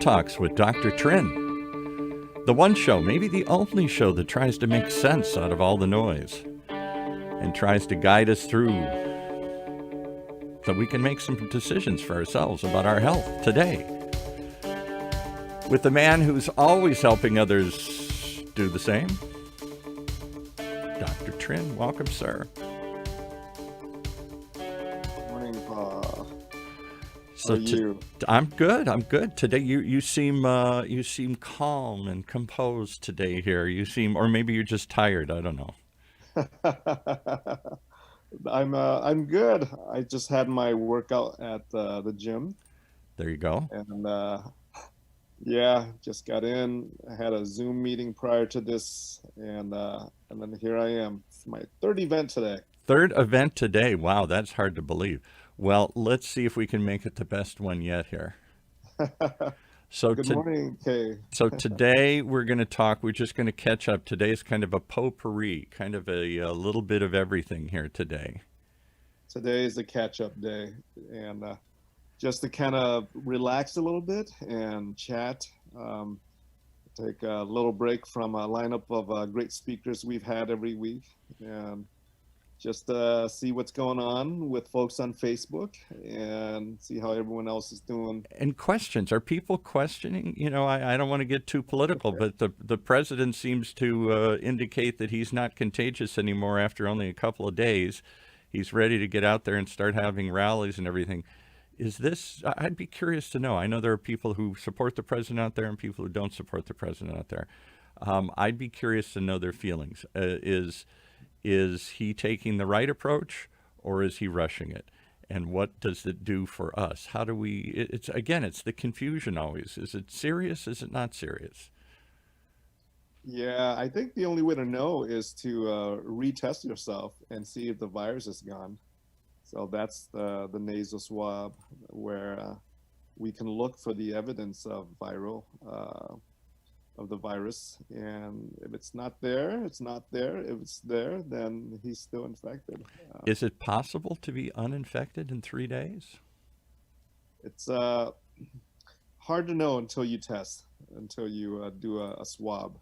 Talks with Dr. Trihnh, the one show, maybe the only show that tries to make sense out of all the noise and tries to guide us through so we can make some decisions for ourselves about our health today. With the man who's always helping others do the same, Dr. Trihnh. Welcome, sir. Morning, Paul. So How are you? I'm good. I'm good today. You seem calm and composed today. Here, you seem, or maybe you're just tired. I don't know. I'm good. I just had my workout at the gym, There you go. and yeah, just got in. I had a Zoom meeting prior to this, and then here I am. It's my third event today. Third event today. Wow, that's hard to believe. Well, let's see if we can make it the best one yet here. So Good to, morning, Kay. so today we're going to talk. We're just going to catch up. Today's kind of a potpourri, kind of a little bit of everything here today. Today is the catch-up day, and just to kind of relax a little bit and chat. Take a little break from a lineup of great speakers we've had every week, and just see what's going on with folks on Facebook and see how everyone else is doing. And questions. Are people questioning? I don't want to get too political, but the president seems to indicate that he's not contagious anymore after only a couple of days. He's ready to get out there and start having rallies and everything. Is this, I'd be curious to know. I know there are people who support the president out there and people who don't support the president out there. I'd be curious to know their feelings. Is he taking the right approach, or is he rushing it? And what does it do for us? How do we, it's the confusion always. Is it serious? Is it not serious? Yeah, I think the only way to know is to retest yourself and see if the virus is gone. So that's the nasal swab, where we can look for the evidence of the virus, and if it's not there, it's not there. If it's there, then he's still infected. Is it possible to be uninfected in 3 days? It's hard to know until you test, until you do a swab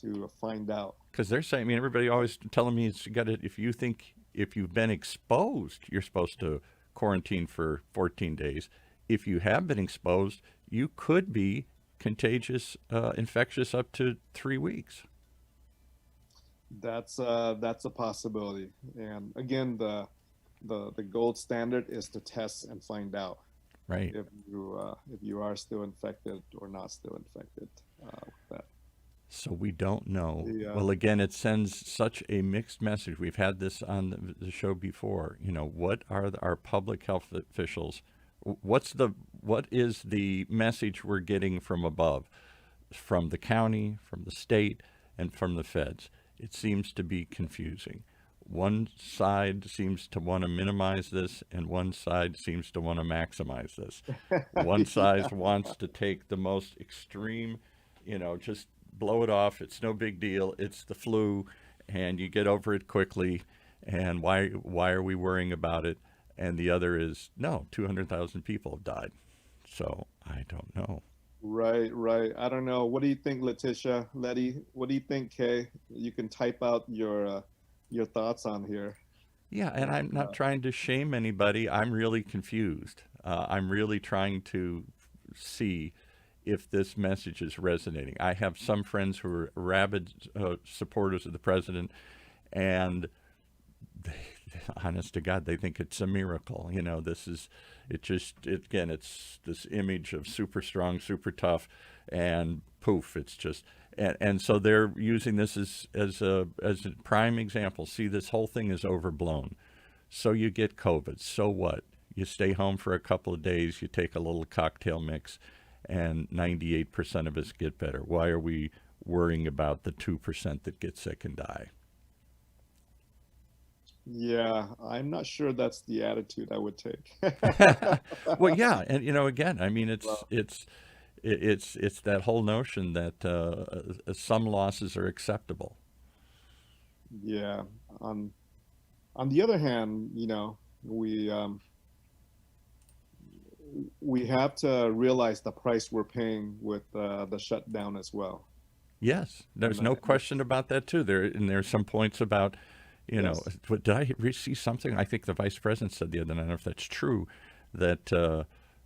to find out. Because they're saying, everybody always telling me it's got to, if you've been exposed, you're supposed to quarantine for 14 days. If you have been exposed, you could be contagious, infectious up to 3 weeks. That's a possibility. And again, the gold standard is to test and find out Right. if you are still infected or not still infected with that. So we don't know. The, Well, again, it sends such a mixed message. We've had this on the show before. What are our public health officials? What is the message we're getting from above, from the county, from the state, and from the feds? It seems to be confusing. One side seems to want to minimize this, and one side seems to want to maximize this. One side wants to take the most extreme, just blow it off. It's no big deal. It's the flu, and you get over it quickly. And why are we worrying about it? And the other is, no, 200,000 people have died. So I don't know. Right, right. I don't know. What do you think, Letitia? Letty, what do you think, Kay? You can type out your thoughts on here. Yeah, and I'm not trying to shame anybody. I'm really confused. I'm really trying to see if this message is resonating. I have some friends who are rabid supporters of the president, and they, honest to God, they think it's a miracle. It's this image of super strong, super tough, and poof, it's just, and so they're using this as a prime example. See, this whole thing is overblown. So you get COVID. So what? You stay home for a couple of days. You take a little cocktail mix, and 98% of us get better. Why are we worrying about the 2% that get sick and die? Yeah, I'm not sure that's the attitude I would take. Well, yeah, and again, Well, it's that whole notion that some losses are acceptable. yeah. On the other hand, we we have to realize the price we're paying with the shutdown as well. Yes, And there's no question about that too. There's some points about, yes, did I see something? I think the vice president said the other night, I don't know if that's true, that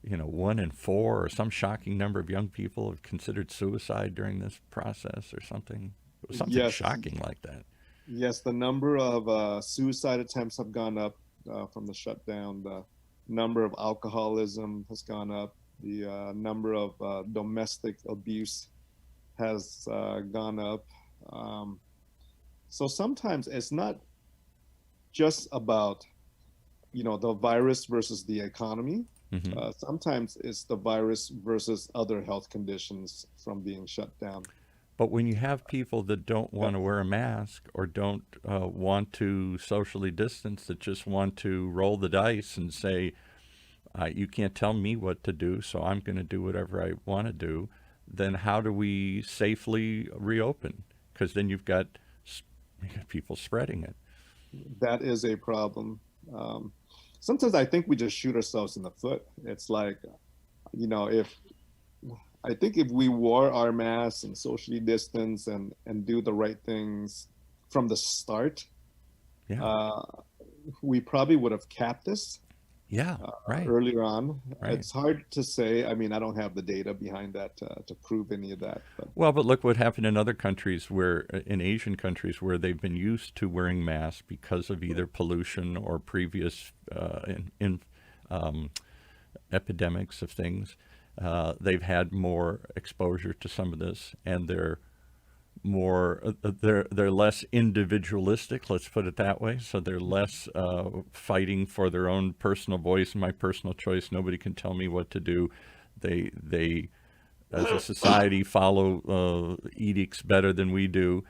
1 in 4 or some shocking number of young people have considered suicide during this process or something. It was something yes, shocking like that. yes. The number of suicide attempts have gone up from the shutdown. The number of alcoholism has gone up. The number of domestic abuse has gone up. Um, so sometimes it's not just about the virus versus the economy. Hmm. Sometimes it's the virus versus other health conditions from being shut down. But when you have people that don't Yep. want to wear a mask or don't want to socially distance, that just want to roll the dice and say, you can't tell me what to do, so I'm going to do whatever I want to do, then how do we safely reopen? Because then you got people spreading it. That is a problem. Um, Sometimes I think we just shoot ourselves in the foot. It's like, if I think if we wore our masks and socially distance and do the right things from the start, Yeah, uh, we probably would have capped this yeah, right, earlier on. right. It's hard to say. I mean, I don't have the data behind that to prove any of that. But Well, but look what happened in other countries in Asian countries, where they've been used to wearing masks because of either pollution or previous um, epidemics of things. They've had more exposure to some of this, and they're less individualistic. Let's put it that way. So they're less fighting for their own personal voice, my personal choice. Nobody can tell me what to do. They as a society follow edicts better than we do,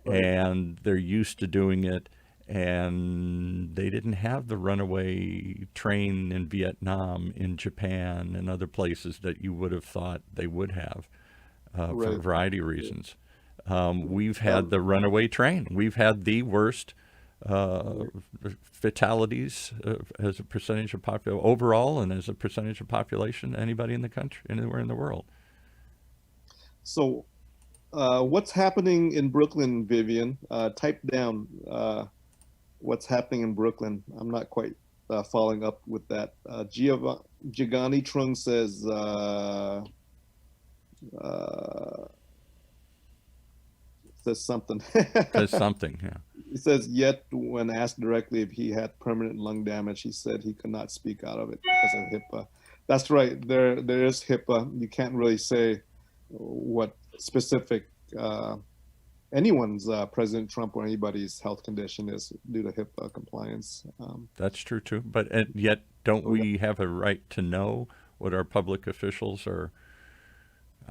right, and they're used to doing it. And they didn't have the runaway train in Vietnam, in Japan, and other places that you would have thought they would have for a right. variety of reasons. We've had Um, the runaway train. We've had the worst uh, fatalities as a percentage of population overall, and as a percentage of population, anybody in the country, anywhere in the world. so, what's happening in Brooklyn, Vivian? Type down what's happening in Brooklyn. I'm not quite following up with that. Giovanni Trung uh, says something. Says something. Yeah. He says, yet when asked directly if he had permanent lung damage, he said he could not speak out of it because of HIPAA. That's right. There is HIPAA. You can't really say what specific anyone's President Trump or anybody's health condition is due to HIPAA compliance. That's true too. But yet, don't So yeah, we have a right to know what our public officials are?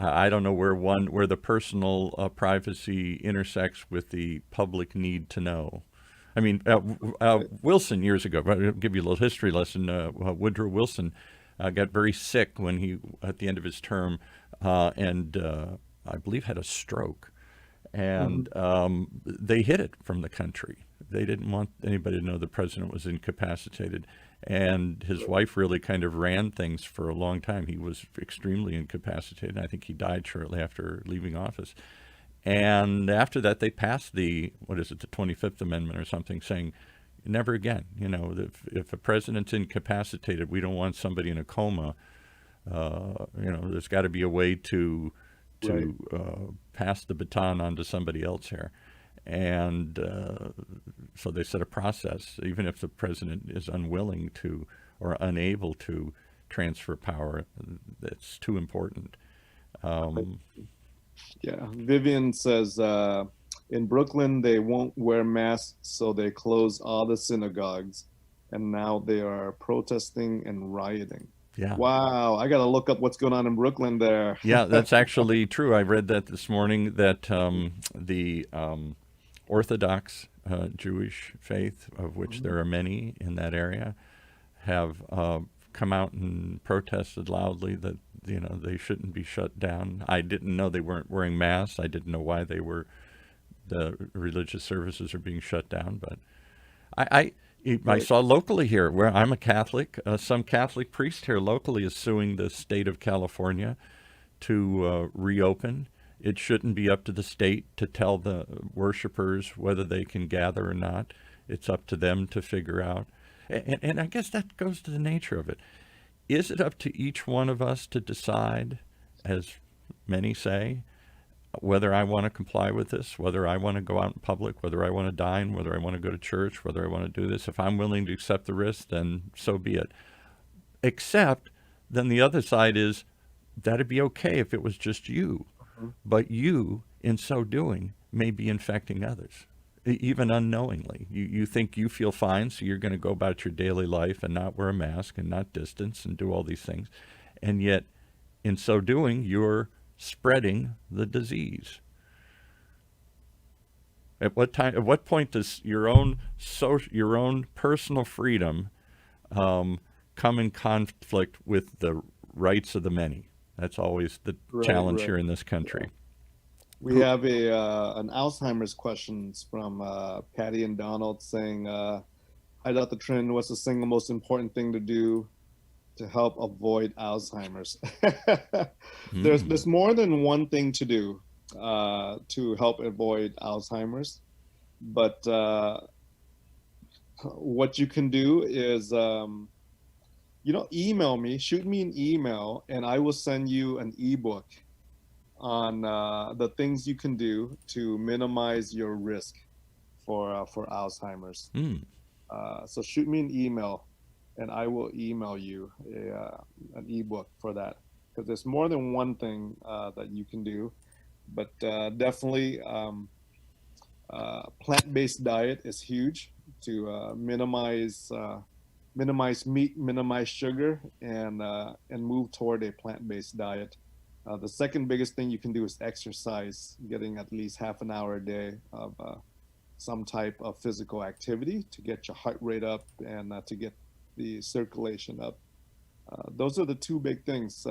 I don't know where the personal privacy intersects with the public need to know. I mean, Wilson years ago. I'll give you a little history lesson. Woodrow Wilson got very sick when he at the end of his term, and I believe had a stroke, mhm, and they hid it from the country. They didn't want anybody to know the president was incapacitated. And his wife really kind of ran things for a long time. He was extremely incapacitated. I think he died shortly after leaving office. And after that, they passed what is it, the 25th Amendment or something, saying, never again. If a president's incapacitated, we don't want somebody in a coma. There's got to be a way to right. pass the baton on to somebody else here. And so they set a process, even if the president is unwilling to or unable to transfer power, that's too important. Um, Yeah. Vivian says in Brooklyn, they won't wear masks, so they close all the synagogues. And now they are protesting and rioting. yeah. Wow. I got to look up what's going on in Brooklyn there. Yeah, that's actually true. I read that this morning that the Orthodox Jewish faith, of which Mhm. there are many in that area, have come out and protested loudly that they shouldn't be shut down. I didn't know they weren't wearing masks. I didn't know why the religious services are being shut down. But I I Right. saw locally here, where I'm a Catholic, some Catholic priest here locally is suing the state of California to reopen. It shouldn't be up to the state to tell the worshipers whether they can gather or not. It's up to them to figure out. And I guess that goes to the nature of it. Is it up to each one of us to decide, as many say, whether I want to comply with this, whether I want to go out in public, whether I want to dine, whether I want to go to church, whether I want to do this? If I'm willing to accept the risk, then so be it. Except, then the other side is that'd be okay if it was just you. Mhm. But you, in so doing, may be infecting others, even unknowingly. You think you feel fine, so you're going to go about your daily life and not wear a mask and not distance and do all these things. And yet, in so doing, you're spreading the disease. At what point does your own personal freedom come in conflict with the rights of the many? That's always the Right, challenge right. here in this Yeah. country. We Who? have an Alzheimer's questions from Patty and Donald saying, "Hi, Dr. Trinh. What's the single most important thing to do to help avoid Alzheimer's?" There's Mm. more than one thing to do to help avoid Alzheimer's, but what you can do is, email me, shoot me an email, and I will send you an ebook on the things you can do to minimize your risk for Alzheimer's. Mm. So shoot me an email, and I will email you an ebook for that, because there's more than one thing that you can do, but definitely plant-based diet is huge to minimize meat, minimize sugar, and move toward a plant-based diet. The second biggest thing you can do is exercise, getting at least half an hour a day of some type of physical activity to get your heart rate up and to get the circulation up. Those are the two big things.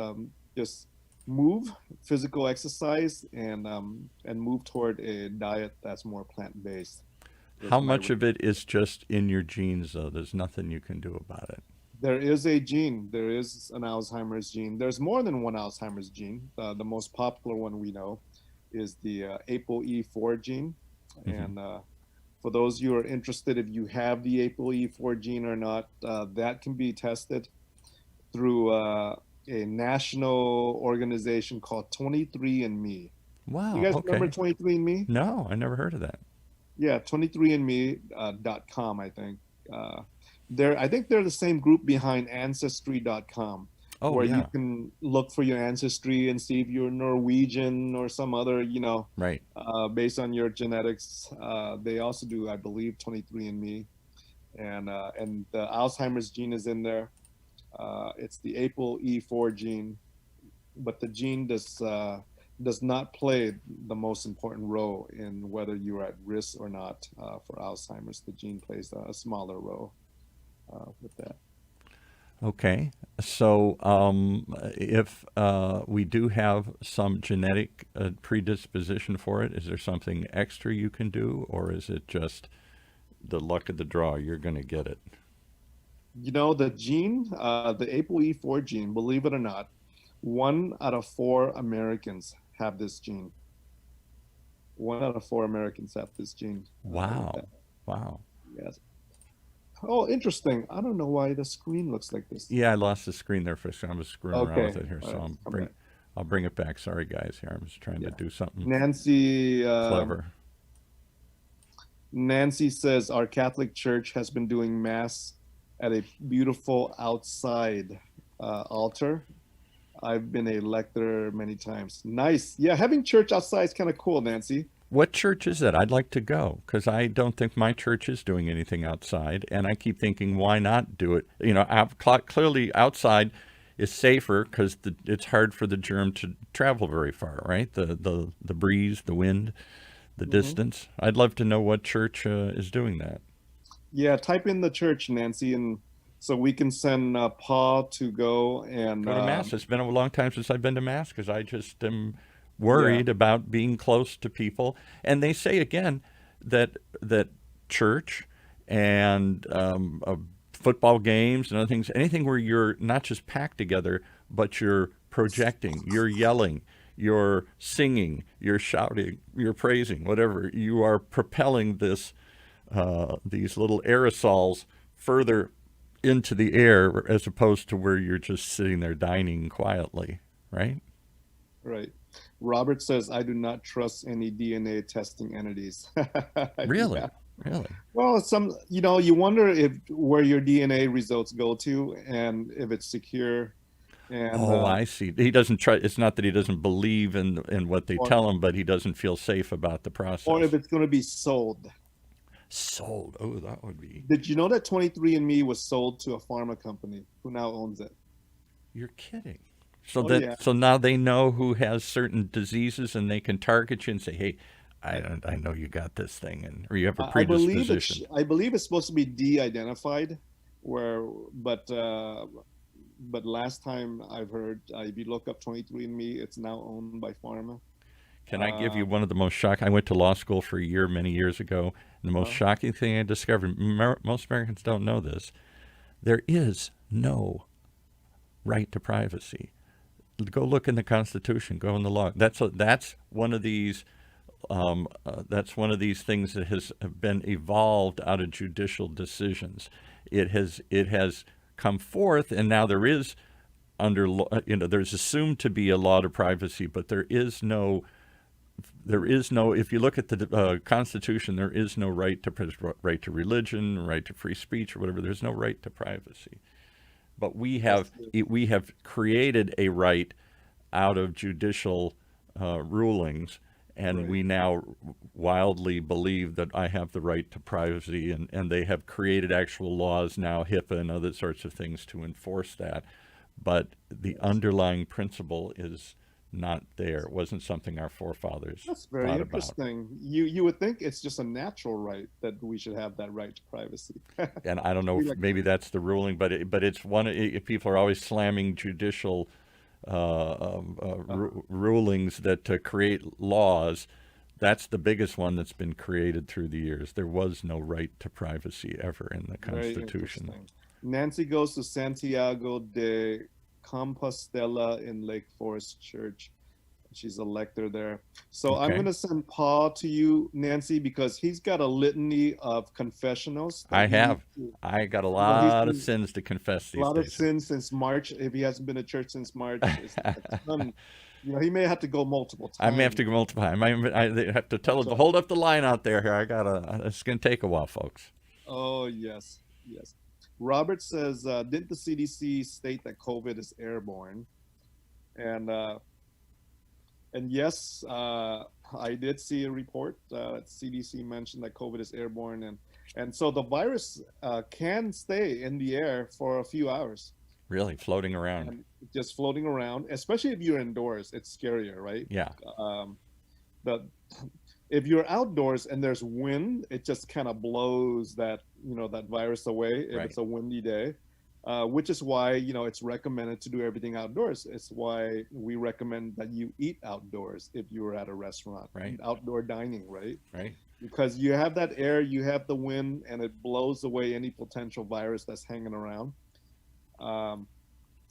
Just move, physical exercise, and move toward a diet that's more plant-based. How Is my much of it is just in your genes, though? There's nothing you can do about it. There is a gene. There is an Alzheimer's gene. There's more than one Alzheimer's gene. The most popular one we know is the ApoE4 gene. Hmm. And for those you are interested, if you have the ApoE4 gene or not, that can be tested through a national organization called 23andMe. You Wow. guys remember Okay. 23andMe? No, I never heard of that. Yeah, 23andme.com, I think. Uh, I think they're the same group behind Ancestry.com, Oh where you yeah. can look for your ancestry and see if you're Norwegian or some other, Right. based on your genetics. They also do, I believe, 23andMe, and the Alzheimer's gene is in there. It's the ApoE4 gene, but the gene does not play the most important role in whether you're at risk or not for Alzheimer's. The gene plays a smaller role with that. Okay. So, if we do have some genetic predisposition for it, is there something extra you can do, or is it just the luck of the draw? You're going to get it. The gene, the ApoE4 gene, believe it or not, 1 out of 4 Americans have this gene. 1 out of 4 Americans have this gene with that. Wow. Wow. Yes. Oh, interesting. I don't know why the screen looks like this. Yeah, I lost the screen there for a second. I was screwing around with Okay. it here, All so right. Come back. I'll bring it back. Sorry, guys. Here, I was trying to Yeah. do something Nancy clever. Nancy says our Catholic Church has been doing mass at a beautiful outside altar. I've been a lector many times. Nice. Yeah, having church outside is kind of cool, Nancy. What church is that? I'd like to go because I don't think my church is doing anything outside, and I keep thinking, why not do it? Clearly outside is safer because it's hard for the germ to travel very far, right? The breeze, the wind, the Hmm. distance. I'd love to know what church is doing that. Yeah, type in the church, Nancy, and so we can send Paul to go and Go to mass. It's been a long time since I've been to mass because I just am yeah. worried about being close to people. And they say again that church and football games and other things, anything where you're not just packed together, but you're projecting, you're yelling, you're singing, you're shouting, you're praising, whatever. You are propelling these little aerosols further into the air as opposed to where you're just sitting there dining quietly, right? Right. Robert says, I do not trust any DNA testing entities. Really? Yeah. Really? Well, you wonder if where your DNA results go to and if it's secure and Oh, I see. He doesn't try. It's not that he doesn't believe in what they or tell him, but he doesn't feel safe about the or if process. it's going to be sold. Sold. Oh, that would be. Did you know that 23andMe was sold to a pharma company who now owns it? You're kidding. So Oh yeah. so now they know who has certain diseases, and they can target you and say, "Hey, I know you got this thing, and or you have a predisposition." I believe it's supposed to be de-identified, where but last time I've heard, if you look up 23andMe, it's now owned by pharma. Can I give Uh, you one of the most shocking? I went to law school for a year many years ago, and the most uh, shocking thing I discovered, most Americans don't know this, there is no right to privacy. Go look in the Constitution, go in the law. That's one of these that's one of these things that has been evolved out of judicial decisions. It has come forth, and now there is under there's assumed to be a law to privacy, but there is no. If you look at the Constitution, there is no right to religion, right to free speech, or whatever. There's no right to privacy. But that's the- we have created a right out of judicial rulings, and right. we now wildly believe that I have the right to privacy, and they have created actual laws now, HIPAA and other sorts of things to enforce that. But the Yes. underlying principle is not there. It wasn't something our forefathers That's very thought about. interesting. You would think it's just a natural right that we should have that right to privacy. And I don't know We if like, maybe that's the ruling, but it's people are always slamming judicial rulings that create laws. That's the biggest one that's been created through the years. There was no right to privacy ever in the very Constitution. interesting. Nancy goes to Santiago de Compostela in Lake Forest Church. She's a lector there. So I'm Okay, going to send Paul to you, Nancy, because he's got a litany of confessionals that I he needs have. to, I got a he's lot of been sins to confess a these lot of days. sins since March. If he hasn't been to church since March, it's a ton. He may have to go multiple I may have times. to go multiple. I have to tell them to So, hold up the line out there. Here, I gotta. It's gonna take a while, folks. oh yes, yes. Robert says, didn't the CDC state that COVID is airborne? And uh, and yes, I did see a report that CDC mentioned that COVID is airborne, and so the virus can stay in the air for a few hours Really floating around. and just floating around, especially if you're indoors. It's scarier, right? Yeah, Um, the if you're outdoors and there's wind, it just kind of blows that virus away if right, it's a windy day. Which is why it's recommended to do everything outdoors. It's why we recommend that you eat outdoors if you're at a restaurant, right, eat outdoor dining, right? right. Because you have that air, you have the wind, and it blows away any potential virus that's hanging around. Um,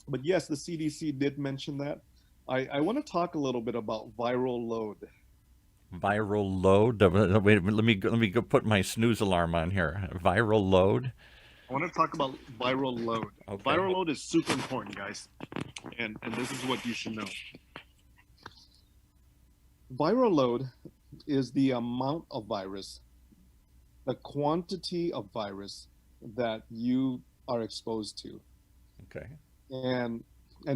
but yes, the CDC did mention that. I want to talk a little bit about viral load. Viral load. Wait, let me go put my snooze alarm on here. Viral load. I want to talk about viral load. Okay. Viral load is super important, guys, and this is what you should know. Viral load is the amount of virus, the quantity of virus that you are exposed to, Okay. and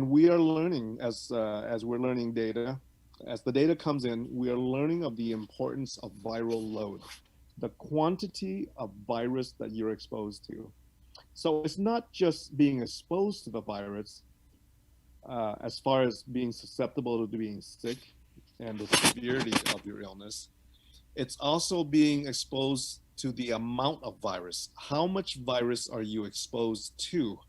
we are learning as we're learning data, as the data comes in, we are learning of the importance of viral load, the quantity of virus that you're exposed to. So it's not just being exposed to the virus, as far as being susceptible to being sick and the severity of your illness. It's also being exposed to the amount of virus. How much virus are you exposed to?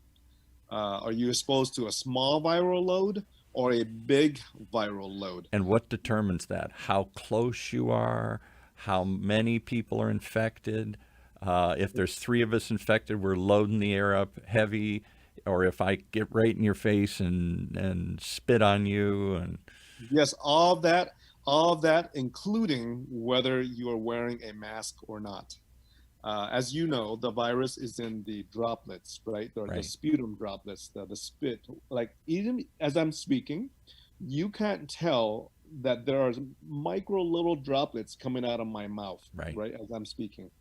Are you exposed to a small viral load or a big viral load? And what determines that? How close you are, how many people are infected, If there's three of us infected, we're loading the air up heavy. Or if I get right in your face and spit on you, and Yes, all of that, including whether you are wearing a mask or not. As you know, the virus is in the droplets, right? The right, sputum droplets, the spit. Like even as I'm speaking, you can't tell that there are micro little droplets coming out of my mouth, right. right? As I'm speaking.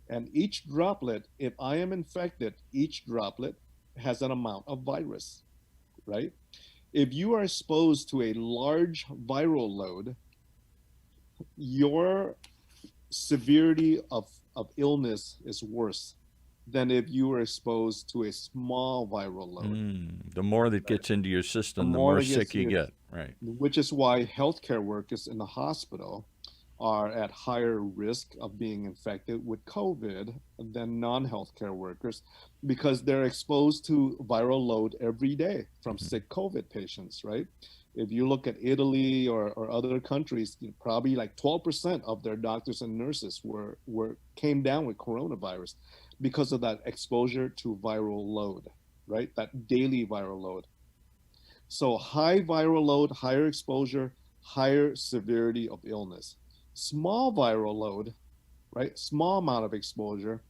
And each droplet, if I am infected, each droplet has an amount of virus, right? If you are exposed to a large viral load, your severity of illness is worse than if you were exposed to a small viral load. The more that Right? gets into your The system, the more more that gets sick to you your, get. Right, which is why healthcare workers in the hospital are at higher risk of being infected with COVID than non-healthcare workers because they're exposed to viral load every day from hmm, sick COVID patients, right? If you look at Italy or other countries, probably like 12% of their doctors and nurses were came down with coronavirus because of that exposure to viral load, right? That daily viral load. So high viral load, higher exposure, higher severity of illness. Small viral load, right? Small amount of exposure,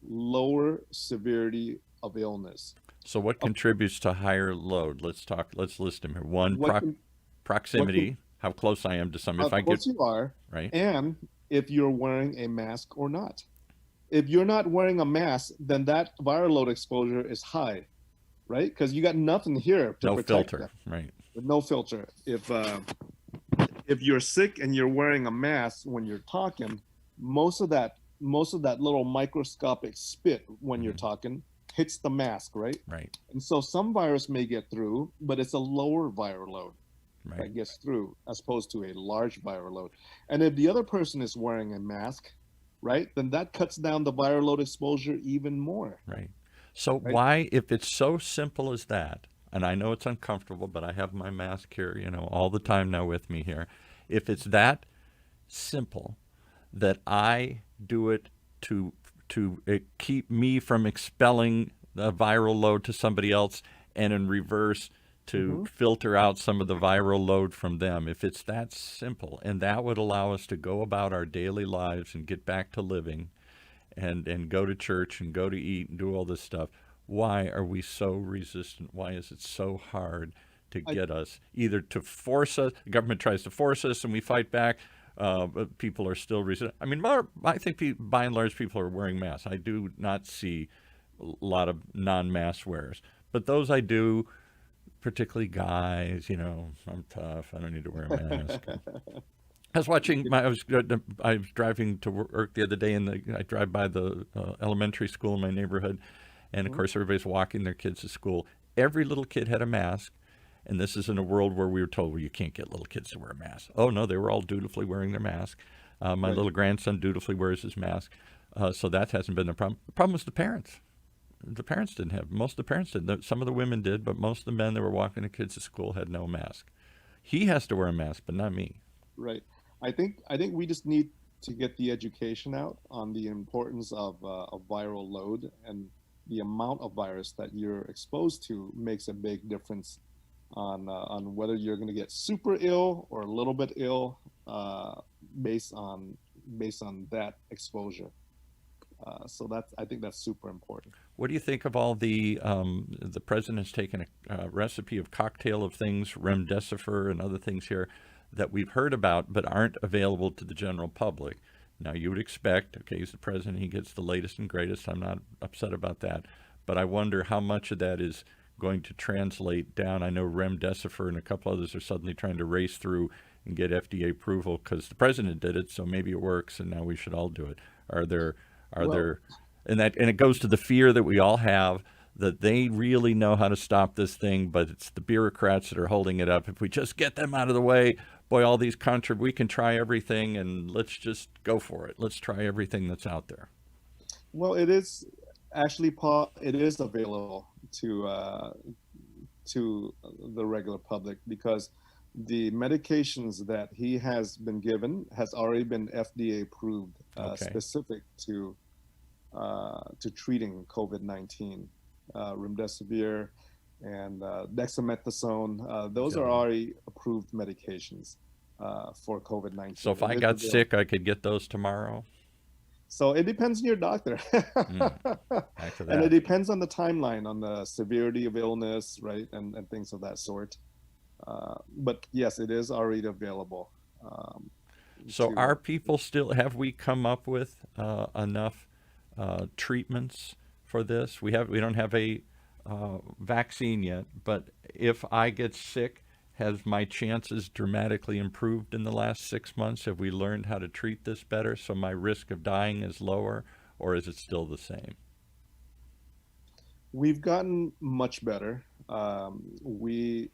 lower severity of illness. So what Of contributes to higher load? Let's list them here. One, what can what can proximity, how close I am to some. how If I get, close you are, right, and if you're wearing a mask or not. If you're not wearing a mask, then that viral load exposure is high, right? Because you got nothing here to no protect filter, that. right, With no filter. If you're sick and you're wearing a mask when you're talking, most of that little microscopic spit when you're hmm, talking hits the mask, right? right, And so some virus may get through, but it's a lower viral load right, that gets through as opposed to a large viral load. And if the other person is wearing a mask, right, then that cuts down the viral load exposure even more, right. So right? why, if it's so simple as that, and I know it's uncomfortable, but I have my mask here, all the time now with me here. If it's that simple that I do it to keep me from expelling the viral load to somebody else, and in reverse to Mm-hmm. filter out some of the viral load from them. If it's that simple, and that would allow us to go about our daily lives and get back to living, and go to church and go to eat and do all this stuff, why are we so resistant? Why is it so hard to I, get us either to force us? The government tries to force us, and we fight back. But people are still resistant. I mean, I think by and large people are wearing masks. I do not see a lot of non-mask wearers, but those I do, particularly guys. I'm tough. I don't need to wear a mask. I was driving to work the other day, and I drive by the elementary school in my neighborhood, and of Mhm. course everybody's walking their kids to school. Every little kid had a mask, and this is in a world where we were told, well, you can't get little kids to wear a mask. Oh no, they were all dutifully wearing their mask. My Right. little grandson dutifully wears his mask, so that hasn't been the problem. The problem was the parents. The parents didn't have. Most of the parents did. Some of the women did, but most of the men that were walking the kids to school had no mask. He has to wear a mask, but not me. Right. I think we just need to get the education out on the importance of viral load, and the amount of virus that you're exposed to makes a big difference on whether you're going to get super ill or a little bit ill uh, based on based on that exposure. So I think that's super important. What do you think of all the president's taken a recipe of cocktail of things, remdesivir and other things here that we've heard about but aren't available to the general public? Now you would expect, okay, he's the president, he gets the latest and greatest. I'm not upset about that, but I wonder how much of that is going to translate down. I know remdesivir and a couple others are suddenly trying to race through and get FDA approval because the president did it, so maybe it works, and now we should all do it. Are there are Well, there and it goes to the fear that we all have that they really know how to stop this thing, but it's the bureaucrats that are holding it up. If we just get them out of the way, boy, all these we can try everything, and let's just go for it. Let's try everything that's out there. well, it is actually, Paul. It is available to the regular public because the medications that he has been given has already been FDA approved, Okay. specific to to treating COVID-19. Remdesivir and dexamethasone, those are So, already approved medications for so COVID-19. if It I is got available. sick, I could get those tomorrow. So it depends on your doctor. Mm, back to And it that. depends on the timeline, on the severity of illness, right? And things of that sort. But yes, it is already available um, So to. are people still, have we come up with enough treatments for this? We don't have a vaccine yet, but if I get sick, has my chances dramatically improved in the last 6 months? Have we learned how to treat this better so my risk of dying is lower, or is it still the same? We've gotten much better. We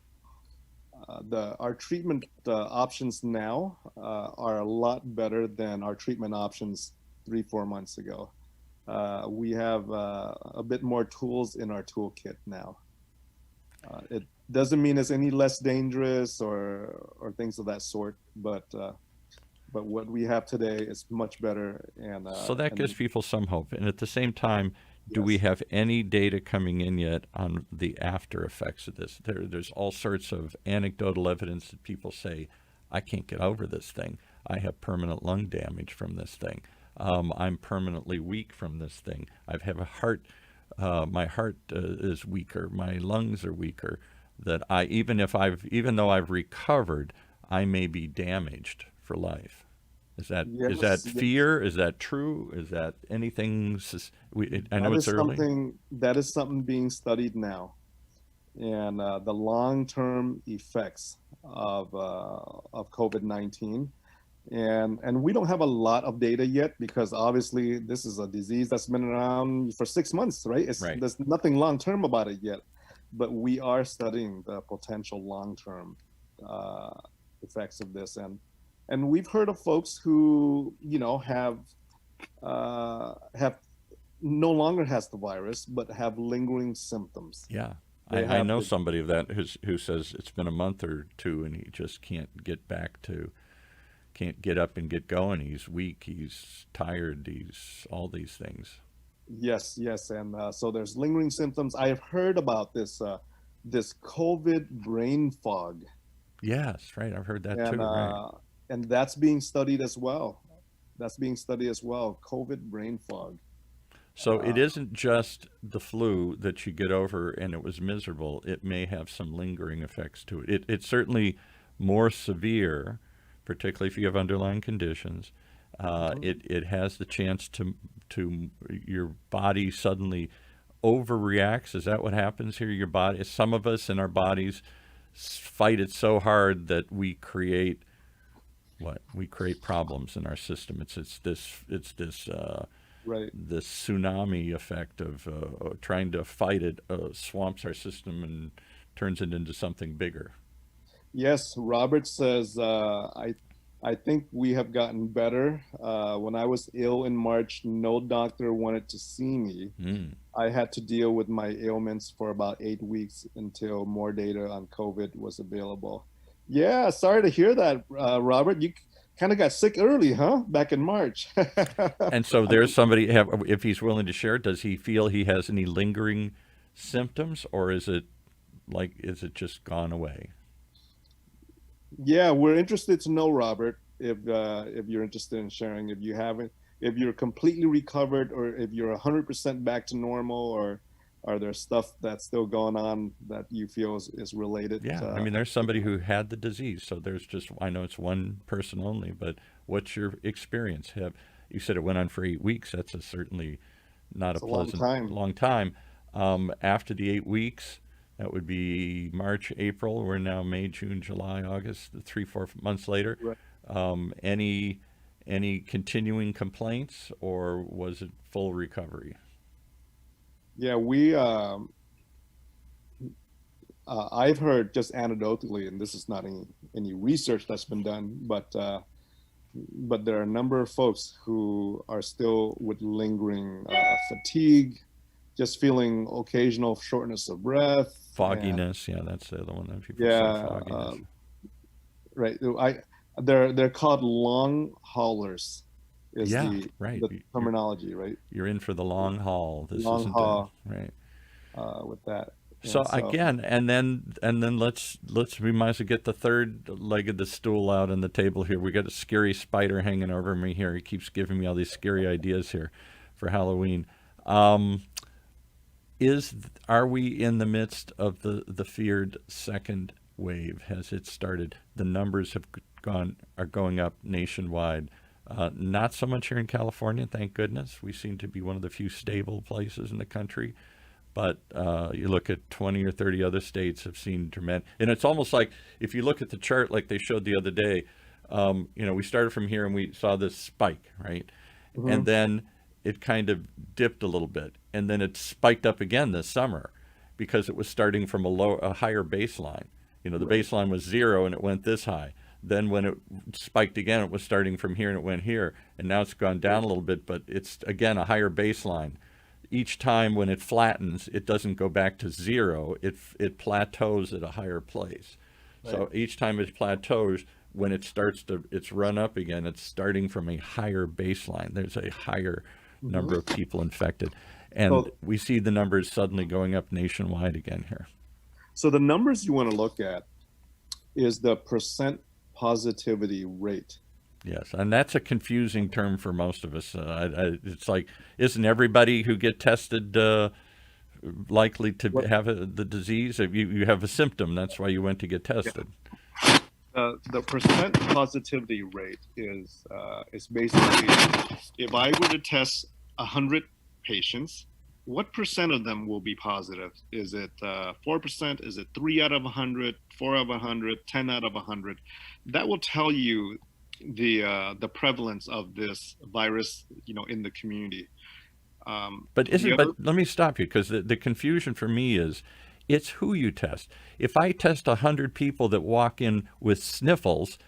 the Our treatment options now are a lot better than our treatment options 3 4 months ago. We have a bit more tools in our toolkit now. It doesn't mean it's any less dangerous or things of that sort, but what we have today is much better. So that gives And people some hope. And at the same time, do we yes, have any data coming in yet on the after effects of this? There's all sorts of anecdotal evidence that people say, I can't get over this thing. I have permanent lung damage from this thing. I'm permanently weak from this thing. I have a heart, my heart is weaker. My lungs are weaker. That I, even though I've recovered, I may be damaged for life. Is that yes, yes. fear? Is that true? Is that anything? I know it's early. That is something being studied now, and the long-term effects of COVID-19. And we don't have a lot of data yet because obviously this is a disease that's been around for 6 months, right? Right. There's nothing long-term about it yet, but we are studying the potential long-term uh, effects of this. And we've heard of folks who, have no longer has the virus but have lingering symptoms. Yeah. They I have know the somebody of that who says it's been a month or two and he just can't get up and get going. He's weak. He's tired. He's all these things. Yes, yes, and so there's lingering symptoms. I have heard about this COVID brain fog, Yes, right. I've heard that and too. Right. that's being studied as well. That's being studied as well. COVID brain fog. So it Uh, isn't just the flu that you get over and it was miserable. It may have some lingering effects to it. It's certainly more severe, particularly if you have underlying conditions. mhm. It has the chance to your body suddenly overreacts. Is that what happens here? Your body, some of us in our bodies fight it so hard that we create what? We create problems in our system. It's Right. this tsunami effect of trying to fight it swamps our system and turns it into something bigger. Yes, Robert says, I think we have gotten better. When I was ill in March, no doctor wanted to see me. Mm. I had to deal with my ailments for about 8 weeks until more data on COVID was available. Yeah, sorry to hear that, Robert. You kind of got sick early, huh? Back in March. And so there's somebody, if he's willing to share, does he feel he has any lingering symptoms, or is it just gone away? Yeah, we're interested to know, Robert, if you're interested in sharing, if you haven't, if you're completely recovered, or if you're 100% back to normal, or are there stuff that's still going on that you feel is related Yeah, I mean, there's somebody who had the disease, so there's just, I know it's one person only, but what's your experience? You said it went on for 8 weeks. That's certainly not a it's a long pleasant time. long time. After the 8 weeks, that would be March, April. We're now May, June, July, August. 3, 4 months later, Right. um, any any continuing complaints, or was it full recovery? Yeah, we I've heard just anecdotally, and this is not any research that's been done, but there are a number of folks who are still with lingering fatigue, just feeling occasional shortness of breath, and Fogginess, yeah, that's the other one that people say. yeah, Fogginess. right. They're called long haulers. is Yeah, right. the terminology, right? You're in for the long haul. This Long isn't a haul right. with that. So And so, again, and then let's we might as well get the third leg of the stool out on the table here. We got a scary spider hanging over me here. He keeps giving me all these scary ideas here for Halloween. Um, is Are we in the midst of the feared second wave? Has it started? The numbers are going up nationwide. Not so much here in California, thank goodness. We seem to be one of the few stable places in the country. But you look at 20 or 30 other states have seen tremendous, and it's almost like if you look at the chart like they showed the other day, we started from here and we saw this spike, right? And mhm, then it kind of dipped a little bit, and then it spiked up again this summer because it was starting from a higher baseline. The right. baseline was zero and it went this high. Then when it spiked again, it was starting from here and it went here, and now it's gone down a little bit, but it's again a higher baseline. Each time when it flattens, it doesn't go back to zero. It plateaus at a higher place. Right. So each time it plateaus, when it starts to its run up again, it's starting from a higher baseline. There's a higher Hmm. number of people infected, and So, we see the numbers suddenly going up nationwide again here. so the numbers you want to look at is the percent positivity rate. Yes, and that's a confusing term for most of us. It's like, isn't everybody who get tested likely to What? have the disease? If you have a symptom, that's why you went to get Yeah. tested. The percent positivity rate is basically if I were to test 100 patients, what percent of them will be positive? Is it 4%? Is it 3 out of 100, 4 out of 100, 10 out of 100? That will tell you the prevalence of this virus, in the community. The But other, let me stop you because the confusion for me is it's who you test. If I test 100 people that walk in with sniffles,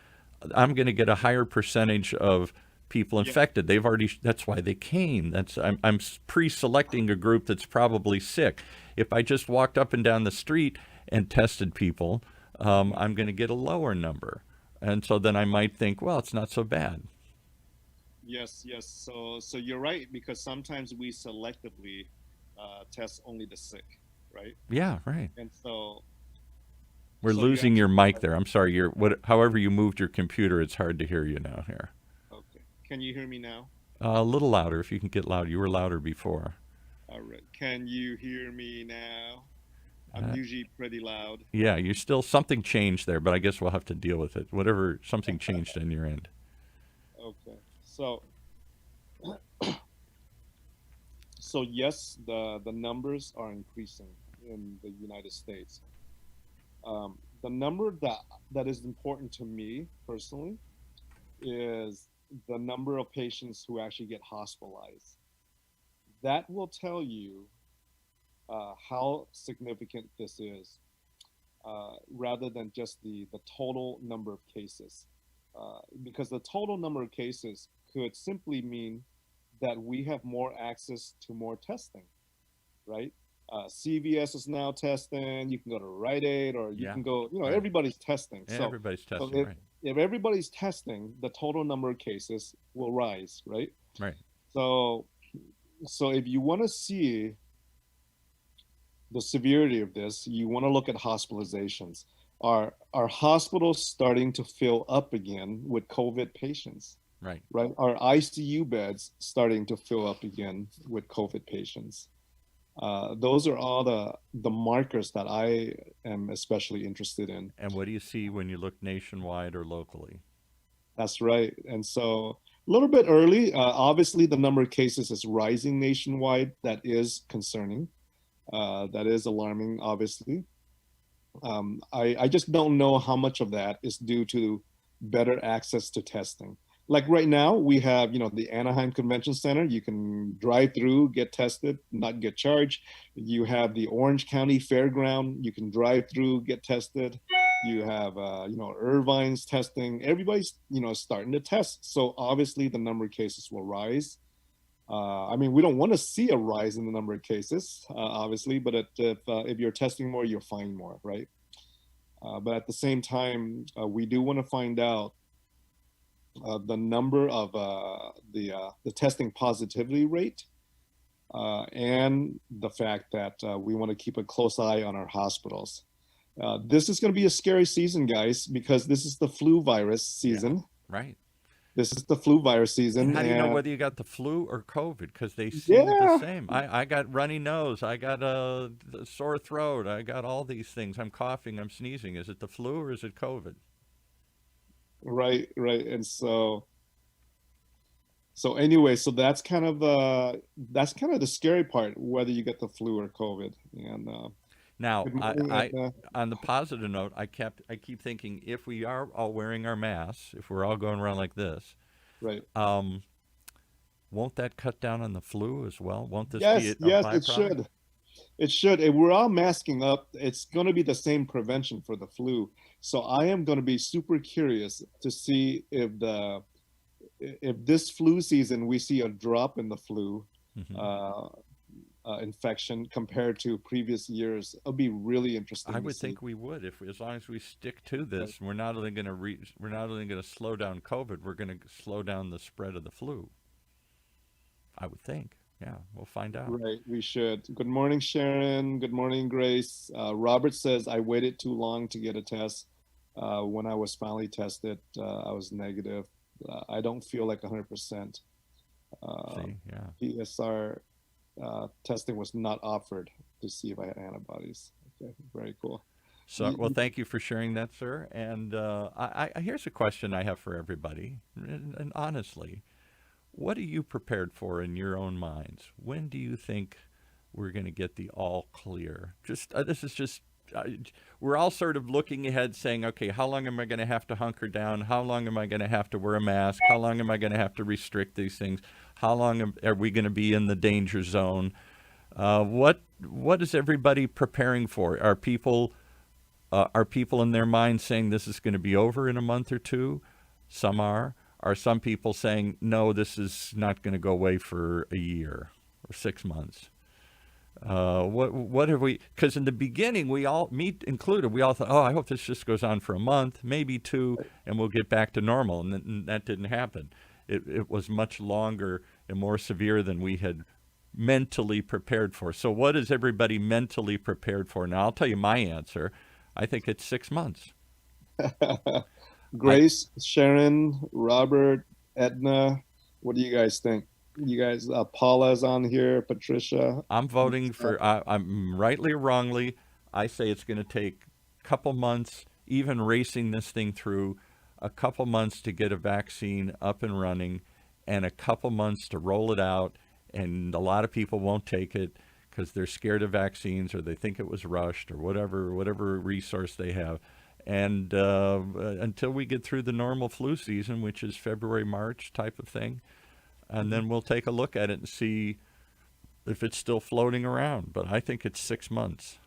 I'm going to get a higher percentage of people yeah, infected. That's why they came. I'm pre-selecting a group that's probably sick. If I just walked up and down the street and tested people, I'm going to get a lower number. And so then I might think, well, it's not so bad. yes, yes. So you're right because sometimes we selectively test only the sick, right? Yeah, right. And so We're so you're losing your absolutely mic right. there. I'm sorry. However you moved your computer, it's hard to hear you now here. Okay. Can you hear me now? A little louder if you can get loud. You were louder before. All right. Can you hear me now? I'm Uh, usually pretty loud. yeah, you still something changed there, but I guess we'll have to deal with it. Whatever something changed on your end. Okay. So yes, the numbers are increasing in the United States. The number that is important to me personally is the number of patients who actually get hospitalized. That will tell you how significant this is, rather than just the total number of cases. Because the total number of cases could simply mean that we have more access to more testing, right? CVS is now testing. You can go to Rite Aid, or you Yeah, can go. right. Everybody's testing. Yeah, So, everybody's so testing, if right? if everybody's testing, the total number of cases will rise, right? Right. So, so if you want to see the severity of this, you want to look at hospitalizations. Are hospitals starting to fill up again with COVID patients? Right. Right? Are ICU beds starting to fill up again with COVID patients? Those are all the markers that I am especially interested in. And what do you see when you look nationwide or locally? That's right. And so a little bit early, obviously the number of cases is rising nationwide. That is concerning. That is alarming, obviously. I just don't know how much of that is due to better access to testing. Like right now, we have, the Anaheim Convention Center. You can drive through, get tested, not get charged. You have the Orange County Fairground. You can drive through, get tested. You have, Irvine's testing. Everybody's, starting to test. So obviously the number of cases will rise. I mean, we don't want to see a rise in the number of cases, obviously, but if you're testing more, you'll find more, right? But at the same time, we do want to find out the number of the testing positivity rate, and the fact that we want to keep a close eye on our hospitals. This is going to be a scary season, guys, because this is the flu virus Yeah, season. right. This is the flu virus And season, how do you know and whether you got the flu or COVID? Because they seem the yeah, same. I got runny nose. I got a sore throat. I got all these things. I'm coughing. I'm sneezing. Is it the flu or is it COVID? right, right. And so anyway, so that's kind of the scary part, whether you get the flu or COVID. And Now, good morning, Edna. on the positive note, I keep thinking if we are all wearing our masks, if we're all going around like this, Right. um, won't that cut down on the flu as well? Won't this be Yes, a yes, it byproduct? should. It should. If we're all masking up, it's going to be the same prevention for the flu. So I am going to be super curious to see if this flu season we see a drop in the flu Hmm. uh, infection compared to previous years. It'll be really I interesting to would see. think we would if as long as we stick to Right. this. We're not only going to slow down COVID. We're going to slow down the spread of the flu. I would think. Yeah, we'll find out. Right, we should. Good morning, Sharon. Good morning, Grace. Robert says, I waited too long to get a test. When I was finally tested, I was negative. I don't feel like 100%. Uh, See, yeah. PSR testing was not offered to see if I had antibodies. Okay, very cool. So, well, thank you for sharing that, sir. And here's a question I have for everybody. And honestly, what are you prepared for in your own minds? When do you think we're going to get the all clear? This is just uh, we're all sort of looking ahead, saying, okay, how long am I going to have to hunker down? How long am I going to have to wear a mask? How long am I going to have to restrict these things? How long are we going to be in the danger zone? What is everybody preparing for? Are people in their mind saying this is going to be over in a month or two? Some are. Are some people saying, no, this is not going to go away for a year or 6 months? What have we? Because in the beginning, we all, me included, we all thought, oh, I hope this just goes on for a month, maybe two, and we'll get back to normal. And that didn't happen. It was much longer and more severe than we had mentally prepared for. So, what is everybody mentally prepared for? Now, I'll tell you my answer. I think it's 6 months. I Grace, Sharon, Robert, Edna, what do you guys think? You guys, Paula's on here, Patricia. I'm voting for. I'm rightly or wrongly. I say it's going to take a couple months, even racing this thing through, a couple months to get a vaccine up and running, and a couple months to roll it out. And a lot of people won't take it because they're scared of vaccines or they think it was rushed or whatever resource they have. And until we get through the normal flu season, which is February, March type of thing, and then we'll take a look at it and see if it's still floating around. But I think it's 6 months.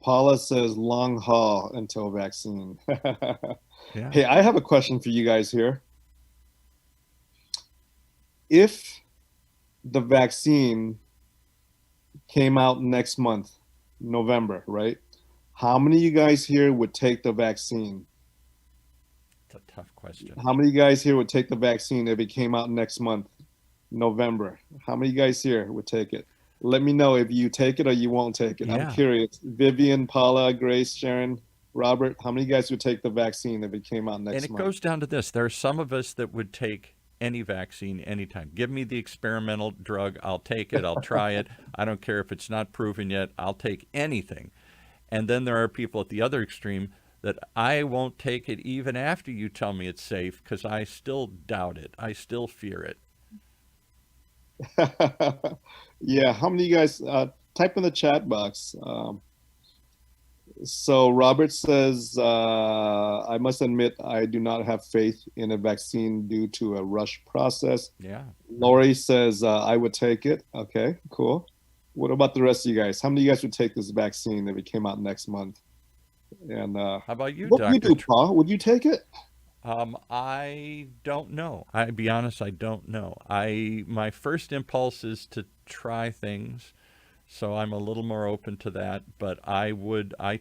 Paula says long haul until vaccine. Yeah. Hey, I have a question for you guys here. If the vaccine came out next month, November, right? How many of you guys here would take the vaccine? It's a tough question. How many of you guys here would take the vaccine if it came out next month, November? How many of you guys here would take it? Let me know if you take it or you won't take it. I'm Yeah. curious. Vivian, Paula, Grace, Sharon, Robert, how many of you guys would take the vaccine if it came out And next it month? goes down to this. There are some of us that would take any vaccine anytime. Give me the experimental drug. I'll take it. I'll try it. I don't care if it's not proven yet. I'll take anything. And then there are people at the other extreme that I won't take it even after you tell me it's safe because I still doubt it. I still fear it. Yeah, how many of you guys type in the chat box? So Robert says, I must admit I do not have faith in a vaccine due to a rush process. Yeah. Lori says, I would take it. Okay, cool. What about the rest of you guys? How many of you guys would take this vaccine if it came out next month? And How about you, what would you Doctor? do, Paul? Would you take it? I don't know. I be honest, I don't know. My first impulse is to try things, so I'm a little more open to that. But I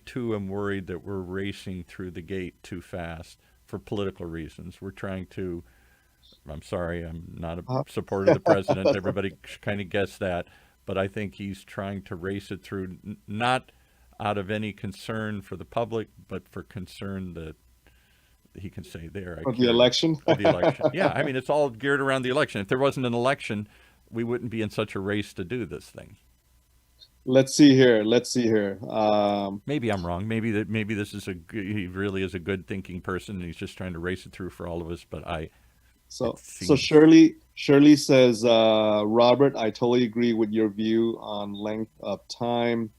too am worried that we're racing through the gate too fast for political reasons. We're trying to. I'm sorry, I'm not a Uh, supporter of the president. Everybody kind of gets that, but I think he's trying to race it through, not out of any concern for the public, but for concern that he can say, there, I for the carry election. for the election. Yeah, I mean, it's all geared around the election. If there wasn't an election, we wouldn't be in such a race to do this thing. Let's see here. Let's see here. Maybe I'm wrong. Maybe this is he really is a good thinking person, and he's just trying to race it through for all of us. But it So seems. Shirley says, Robert, I totally agree with your view on length of time.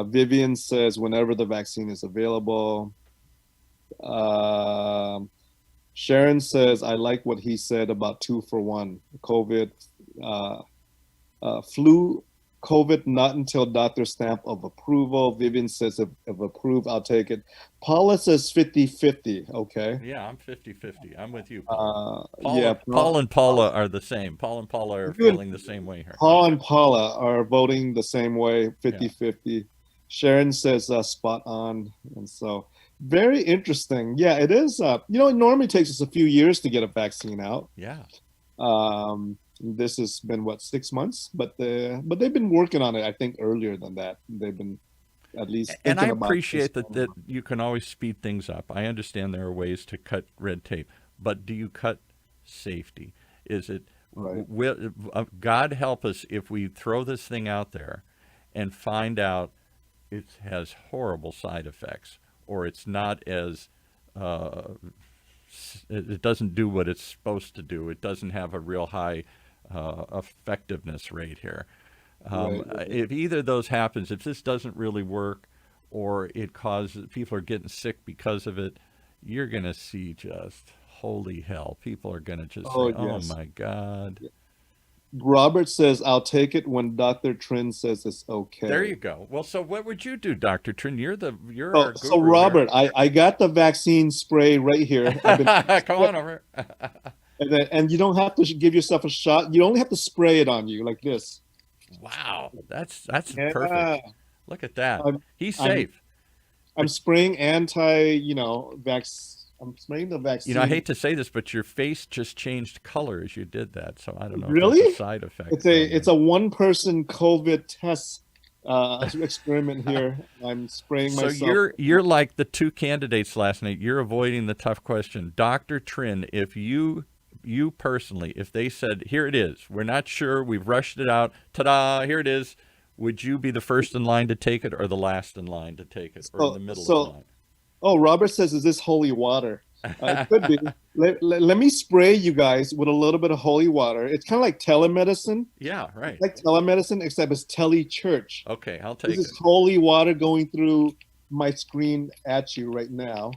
Vivian says, whenever the vaccine is available. Um Sharon says, I like what he said about 2-for-1. COVID, uh, flu, COVID, not until doctor stamp of approval. Vivian says, if approved, I'll take it. Paula says 50-50. Okay. Yeah, I'm 50-50. I'm with you, Paul. Yeah, Paul and Paula are the same. Paul and Paula are you and feeling the same way here. Paul and Paula are voting the same way, Yeah. 50-50. Sharon says spot on. And so very interesting. Yeah, it is. It normally takes us a few years to get a vaccine out. Yeah. This has been what, 6 months, but they've been working on it. I think earlier than that. They've been at least And I thinking about appreciate this. that you can always speed things up. I understand there are ways to cut red tape, but do you cut safety? Is it Right. God help us if we throw this thing out there and find out it has horrible side effects, or it's not as it doesn't do what it's supposed to do. It doesn't have a real high effectiveness rate here. Right. If either of those happens, if this doesn't really work, or it causes people are getting sick because of it, you're going to see just holy hell. People are going to just say, "Oh Yes. my God." Robert says, I'll take it when Dr. Trihnh says it's okay. There you go. Well, so what would you do, Dr. Trihnh? You're So, our guru so Robert, I got the vaccine spray right here. Come on over. And you don't have to give yourself a shot. You only have to spray it on you like this. Wow, that's Yeah. perfect. Look at that. I'm, He's I'm, safe. I'm spraying I'm spraying the vaccine. I hate to say this, but your face just changed color as you did that. So I don't know Really? if that's a side effect. It's a one-person COVID test experiment here. I'm spraying So myself. you're like the two candidates last night. You're avoiding the tough question, Dr. Trihnh. If you personally, if they said, here it is, we're not sure, we've rushed it out, ta-da, here it is, would you be the first in line to take it, or the last in line to take it, or in the middle of the line? Oh, Robert says, is this holy water? It could be. Let me spray you guys with a little bit of holy water. It's kind of like telemedicine. Yeah, right. It's like telemedicine, except it's tele-church. Okay, I'll take it. This is holy water going through my screen at you right now.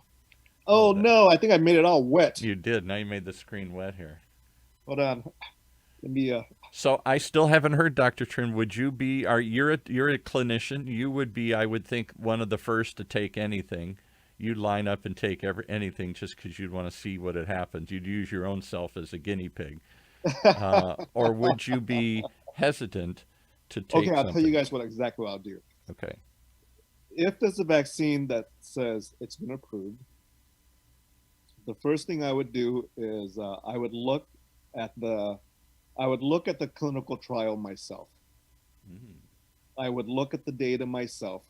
Oh, no, I think I made it all wet. You did. Now you made the screen wet here. Hold on. Let me... So I still haven't heard, Dr. Trihnh. Would you be? You're a clinician. You would be, I would think, one of the first to take anything. You'd line up and take anything just because you'd want to see what had happened. You'd use your own self as a guinea pig. Or would you be hesitant to take Okay, I'll something? tell you guys exactly what I'll do. Okay. If there's a vaccine that says it's been approved, the first thing I would do is I would look at the clinical trial myself. Mm. I would look at the data myself,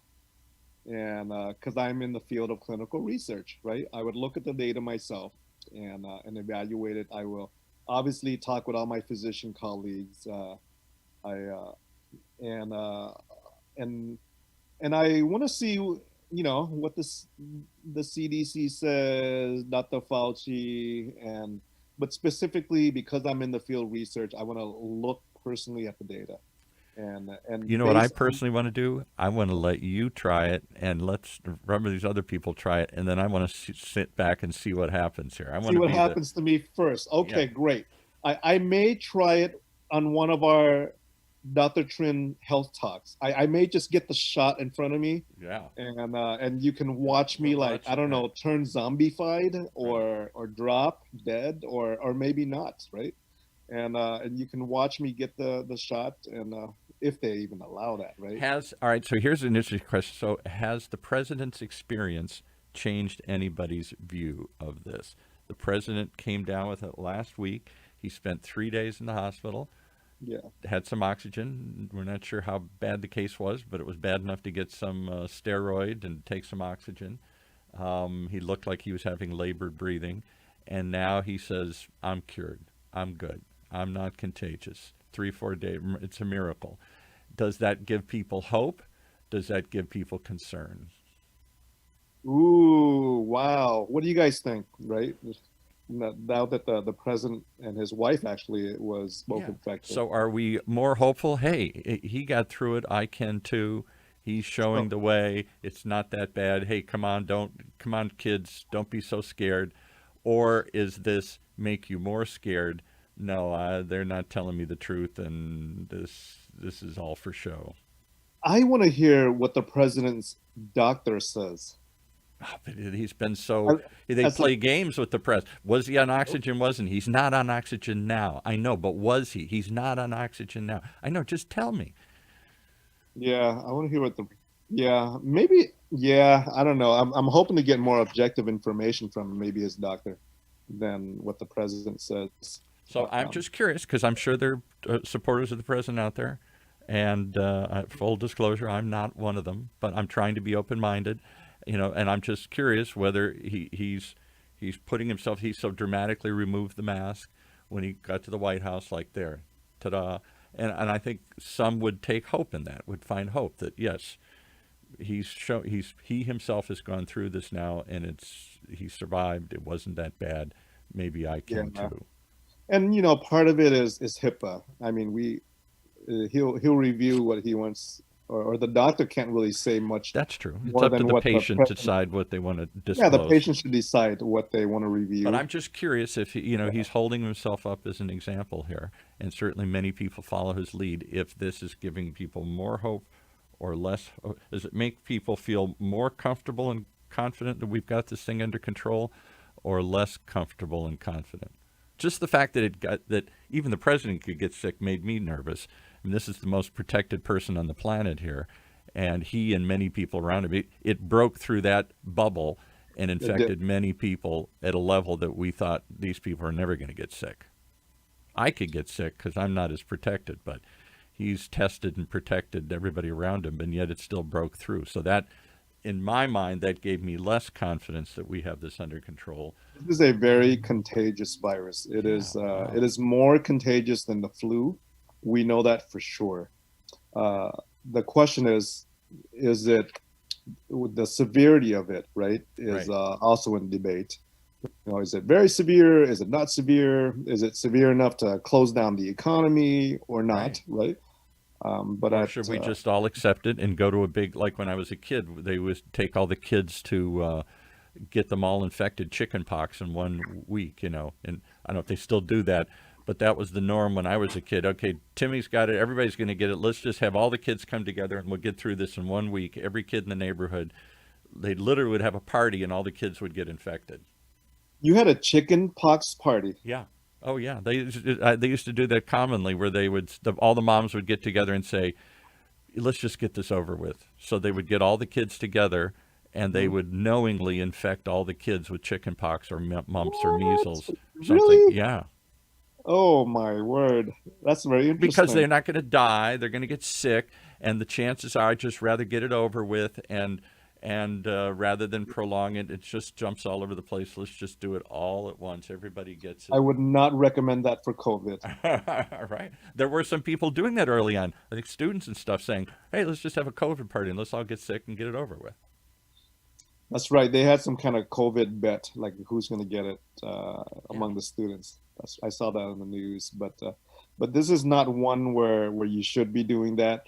and because I'm in the field of clinical research, right? I would look at the data myself and evaluate it. I will obviously talk with all my physician colleagues. And I want to see, what the CDC says, Dr. Fauci, but specifically because I'm in the field research, I want to look personally at the data. And what I personally want to do? I want to let you try it, and let's remember these other people try it, and then I want to sit back and see what happens here. I want see to what happens to me first. Okay, Yeah. Great. I may try it on one of our Dr. Trihnh health talks. I may just get the shot in front of me. Yeah. And you can watch me We'll like, watch I don't it, know, turn zombified or drop dead or maybe not, right? And you can watch me get the shot, and if they even allow that, right? All right, so here's an interesting question. So has the president's experience changed anybody's view of this. The president came down with it last week. He spent 3 days in the hospital, Yeah. had some oxygen. We're not sure how bad the case was, but it was bad enough to get some steroid and take some oxygen. He looked like he was having labored breathing. And now he says, I'm cured. I'm good. I'm not contagious. 3-4 days. It's a miracle. Does that give people hope? Does that give people concern? Ooh, wow. What do you guys think, right? Now that the president and his wife actually was both Yeah. infected. So are we more hopeful? Hey, he got through it. I can too. He's showing So the way. It's not that bad. Hey, come on, kids. Don't be so scared. Or is this make you more scared? No, they're not telling me the truth, and this is all for show. I want to hear what the president's doctor says. But he's been so. I- They As play like, games with the press. Was he on oxygen? Wasn't he? He's not on oxygen now. I know, but was he? He's not on oxygen now. I know. Just tell me. yeah, I want to hear what the, yeah, maybe, yeah, I don't know. I'm hoping to get more objective information from maybe his doctor than what the president says. So I'm Um, just curious because I'm sure there are supporters of the president out there. And full disclosure, I'm not one of them, but I'm trying to be open-minded, and I'm just curious whether he's putting himself. He so dramatically removed the mask when he got to the White House, like there, ta-da. And I think some would take hope in that, would find hope that yes, he himself has gone through this now, and he survived. It wasn't that bad. Maybe I yeah, can too. and part of it is HIPAA. I mean, he'll review what he wants, or the doctor can't really say much That's true. It's more up to than the what the patient to president. decide what they want to Yeah, the disclose. patient should decide what they want to But review. I'm just curious if he's holding himself up as an example here, and certainly many people follow his lead. If this is giving people more hope or less, does it make people feel more comfortable and confident that we've got this thing under control, or less comfortable and confident? Just the fact that even the president could get sick made me nervous. I mean, this is the most protected person on the planet here, and he and many people around him. It broke through that bubble and It did. infected many people at a level that we thought these people are never going to get sick. I could get sick because I'm not as protected, but he's tested and protected everybody around him, and yet it still broke through. So that, in my mind, that gave me less confidence that we have this under control. This is a very contagious virus. Yeah, wow. It is more contagious than the flu. We know that for sure. Uh, the question is it the severity of it, right? Is Right. also in debate. Is it very severe? Is it not severe? Is it severe enough to close down the economy or not? Right. Right? But Or at should we just all accept it and go to a big, like when I was a kid, they would take all the kids to get them all infected chicken pox in 1 week, and I don't know if they still do that, but that was the norm when I was a kid. Okay, Timmy's got it. Everybody's going to get it. Let's just have all the kids come together and we'll get through this in 1 week. Every kid in the neighborhood, they literally would have a party and all the kids would get infected. you had a chicken pox party. Yeah. Oh, yeah. They used to do that commonly where all the moms would get together and say, let's just get this over with. So they would get all the kids together and they Mhm. would knowingly infect all the kids with chicken pox or mumps or What? measles, something. Really? Yeah. Oh my word. That's very Because interesting. they're not going to die, they're going to get sick, and the chances are I'd just rather get it over with, and rather than prolong it, it just jumps all over the place. Let's just do it all at once. Everybody gets I it. would not recommend that for COVID. All right. There were some people doing that early on. I think students and stuff saying, "Hey, let's just have a COVID party and let's all get sick and get it over with." That's right. They had some kind of COVID bet, like who's going to get it Yeah. among the students. I saw that on the news, but this is not one where you should be doing that.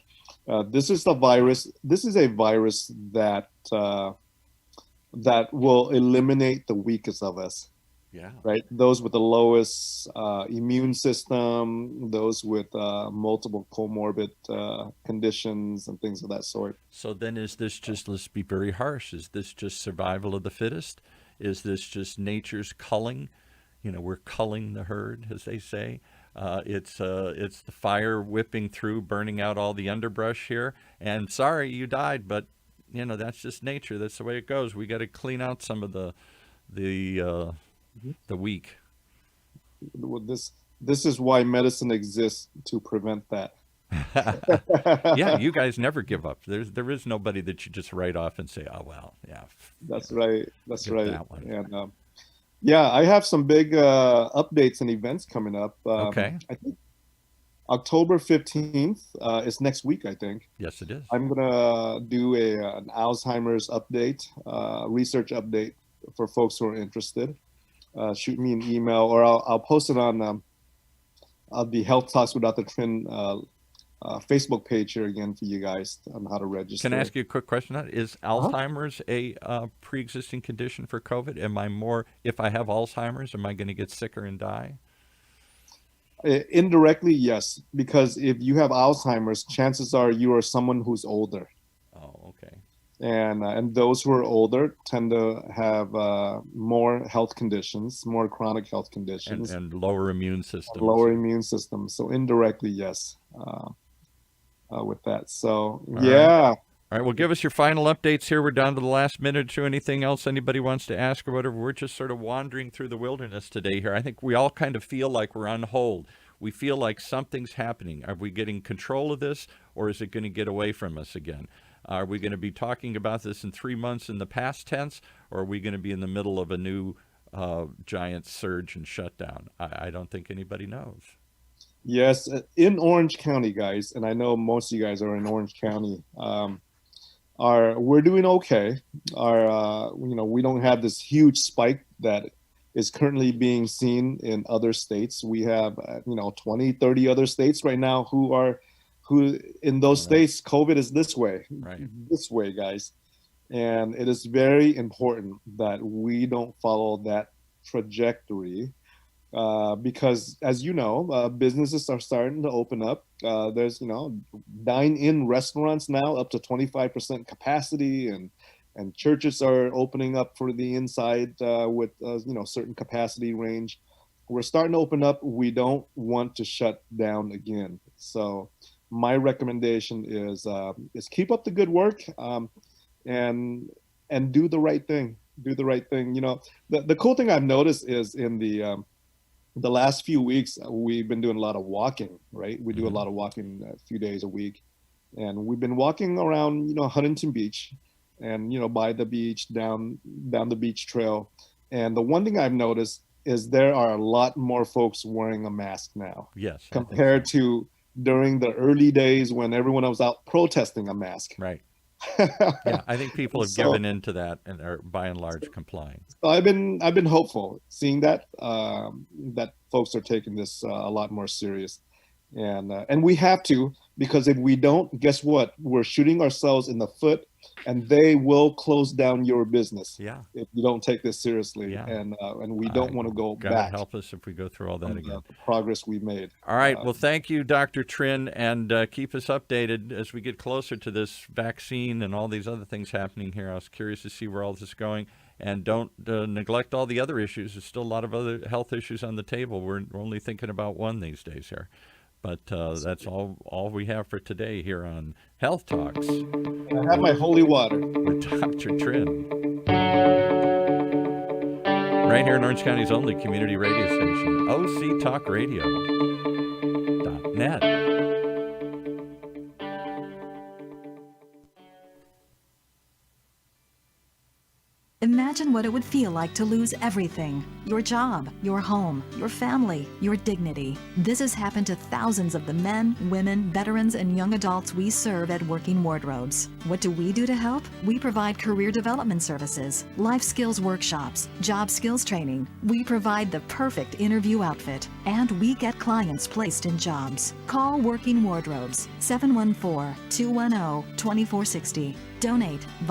This is the virus. This is a virus that will eliminate the weakest of us, Yeah. right? Those with the lowest immune system, those with multiple comorbid conditions and things of that sort. So then is this just, let's be very harsh, is this just survival of the fittest? Is this just nature's culling? We're culling the herd, as they say. It's the fire whipping through, burning out all the underbrush here. And sorry, you died, but you know, that's just nature. That's the way it goes. We got to clean out some of the weak. Well, this is why medicine exists, to prevent that. Yeah, you guys never give up. There is nobody that you just write off and say, oh well, yeah, That's right. That's get right. that one. And yeah, I have some big updates and events coming up. Okay. I think October 15th is next week, I think. Yes, it is. I'm gonna do an Alzheimer's update, research update for folks who are interested. Shoot me an email, or I'll post it on the Health Talks with Dr. Trihnh Facebook page here again for you guys on how to register. Can I ask you a quick question? Is Alzheimer's a pre-existing condition for COVID? If I have Alzheimer's, am I going to get sicker and die? Indirectly, yes, because if you have Alzheimer's, chances are you are someone who's older. Oh, okay. And those who are older tend to have more health conditions, more chronic health conditions, And lower immune systems. lower immune systems. So indirectly, yes, with that. So All yeah. All right, well, give us your final updates here. We're down to the last minute or two. Anything else anybody wants to ask or whatever? We're just sort of wandering through the wilderness today here. I think we all kind of feel like we're on hold. We feel like something's happening. Are we getting control of this, or is it going to get away from us again? Are we going to be talking about this in 3 months in the past tense, or are we going to be in the middle of a new giant surge and shutdown? I don't think anybody knows. Yes, in Orange County, guys, and I know most of you guys are in Orange County. We're doing okay. We don't have this huge spike that is currently being seen in other states. We have 20, 30 other states right now who in those states COVID is this way, guys. And it is very important that we don't follow that trajectory. Because as you know, businesses are starting to open up. There's, dine-in restaurants now up to 25% capacity, and churches are opening up for the inside with certain capacity range. We're starting to open up. We don't want to shut down again. So my recommendation is keep up the good work, and do the right thing. Do the right thing. The cool thing I've noticed is in the last few weeks, we've been doing a lot of walking, right? We do a lot of walking a few days a week. And we've been walking around, Huntington Beach and, by the beach, down the beach trail. And the one thing I've noticed is there are a lot more folks wearing a mask now. Yes. Compared to during the early days when everyone was out protesting a mask. Right. Yeah, I think people have given into that and are by and large complying. I've been hopeful seeing that that folks are taking this a lot more serious, and we have to, because if we don't, guess what? We're shooting ourselves in the foot, and they will close down your business. Yeah. If you don't take this seriously, Yeah. and we don't want to go God back. help us if we go through all that again. The progress we made. All right. Well, thank you, Dr. Trihnh, and keep us updated as we get closer to this vaccine and all these other things happening here. I was curious to see where all this is going. And don't neglect all the other issues. There's still a lot of other health issues on the table. We're only thinking about one these days here. But that's all we have for today here on Health Talks. I have my holy water. With Dr. Trihnh. Right here in Orange County's only community radio station, octalkradio.net. Imagine what it would feel like to lose everything. Your job, your home, your family, your dignity. This has happened to thousands of the men, women, veterans, and young adults we serve at Working Wardrobes. What do we do to help? We provide career development services, life skills workshops, job skills training. We provide the perfect interview outfit, and we get clients placed in jobs. Call Working Wardrobes, 714-210-2460. Donate